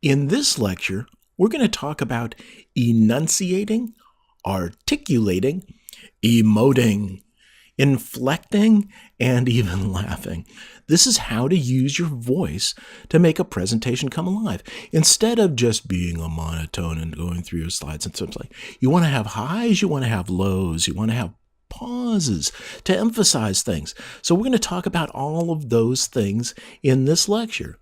In this lecture, we're going to talk about enunciating, articulating, emoting, inflecting, and even laughing. This is how to use your voice to make a presentation come alive. Instead of just being a monotone and going through your slides and stuff like, you want to have highs, you want to have lows, you want to have pauses to emphasize things. So we're going to talk about all of those things in this lecture.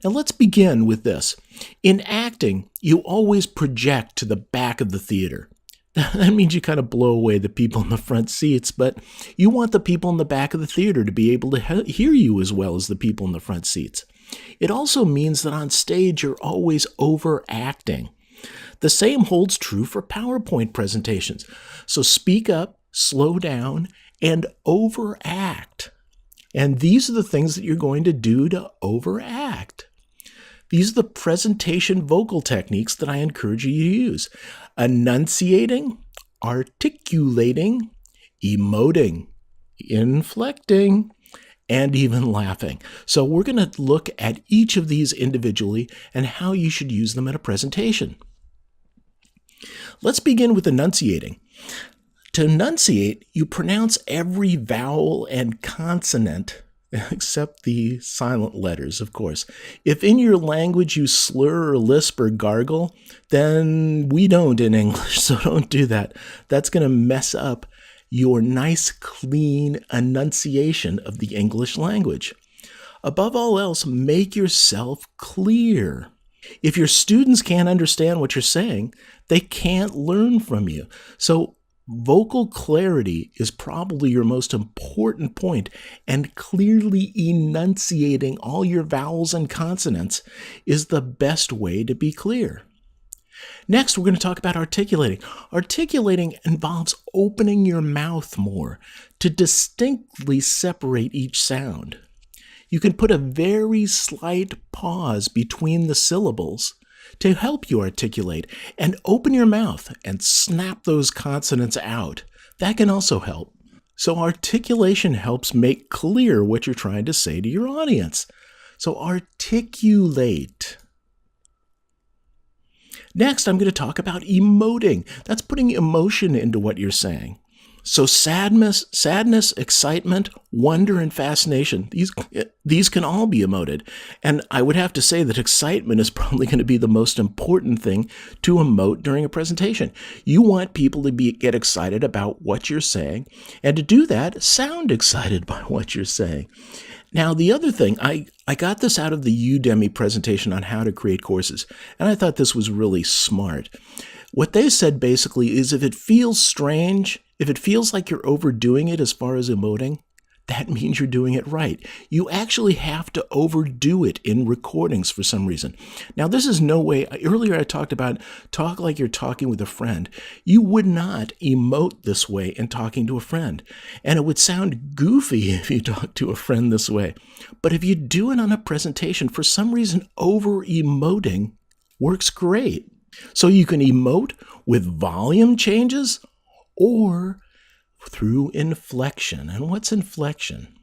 Now let's begin with this. In acting, you always project to the back of the theater. That means you kind of blow away the people in the front seats, but you want the people in the back of the theater to be able to hear you as well as the people in the front seats. It also means that on stage you're always overacting. The same holds true for PowerPoint presentations. So speak up, slow down, and overact. And these are the things that you're going to do to overact. These are the presentation vocal techniques that I encourage you to use. Enunciating, articulating, emoting, inflecting, and even laughing. So we're going to look at each of these individually and how you should use them in a presentation. Let's begin with enunciating. To enunciate, you pronounce every vowel and consonant except the silent letters, of course. If in your language you slur or lisp or gargle, then we don't in English, so don't do that. That's going to mess up your nice, clean enunciation of the English language. Above all else, make yourself clear. If your students can't understand what you're saying, they can't learn from you. So vocal clarity is probably your most important point, and clearly enunciating all your vowels and consonants is the best way to be clear. Next, we're going to talk about articulating. Articulating involves opening your mouth more to distinctly separate each sound. You can put a very slight pause between the syllables to help you articulate, and open your mouth and snap those consonants out. That can also help. So articulation helps make clear what you're trying to say to your audience. So articulate. Next, I'm going to talk about emoting. That's putting emotion into what you're saying. So sadness, excitement, wonder, and fascination, these can all be emoted. And I would have to say that excitement is probably going to be the most important thing to emote during a presentation. You want people to get excited about what you're saying, and to do that, sound excited by what you're saying. Now, the other thing, I got this out of the Udemy presentation on how to create courses, and I thought this was really smart. What they said basically is if it feels strange, if it feels like you're overdoing it as far as emoting, that means you're doing it right. You actually have to overdo it in recordings for some reason. Now, this is no way, earlier I talked about talk like you're talking with a friend. You would not emote this way in talking to a friend. And it would sound goofy if you talk to a friend this way. But if you do it on a presentation, for some reason, over-emoting works great. So you can emote with volume changes or through inflection. And what's inflection?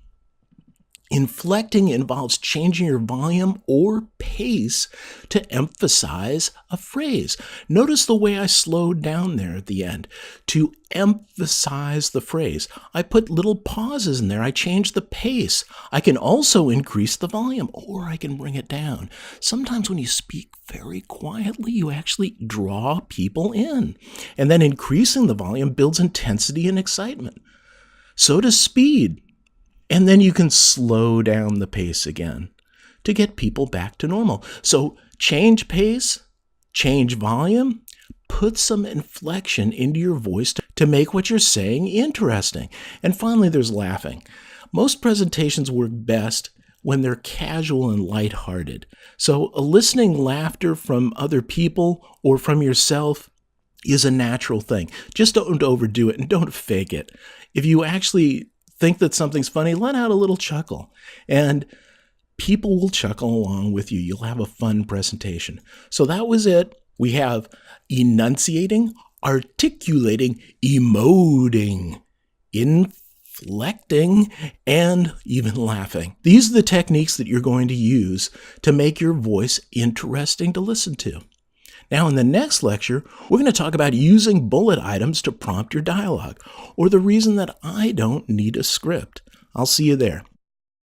Inflecting involves changing your volume or pace to emphasize a phrase. Notice the way I slowed down there at the end to emphasize the phrase. I put little pauses in there. I changed the pace. I can also increase the volume, or I can bring it down. Sometimes when you speak very quietly, you actually draw people in. And then increasing the volume builds intensity and excitement. So does speed. And then you can slow down the pace again to get people back to normal. So change pace, change volume, put some inflection into your voice to make what you're saying interesting. And finally, there's laughing. Most presentations work best when they're casual and lighthearted. So eliciting laughter from other people or from yourself is a natural thing. Just don't overdo it and don't fake it. If you actually think that something's funny, let out a little chuckle, and people will chuckle along with you. You'll have a fun presentation. So that was it. We have enunciating, articulating, emoting, inflecting, and even laughing. These are the techniques that you're going to use to make your voice interesting to listen to. Now, in the next lecture, we're going to talk about using bullet items to prompt your dialogue, or the reason that I don't need a script. I'll see you there.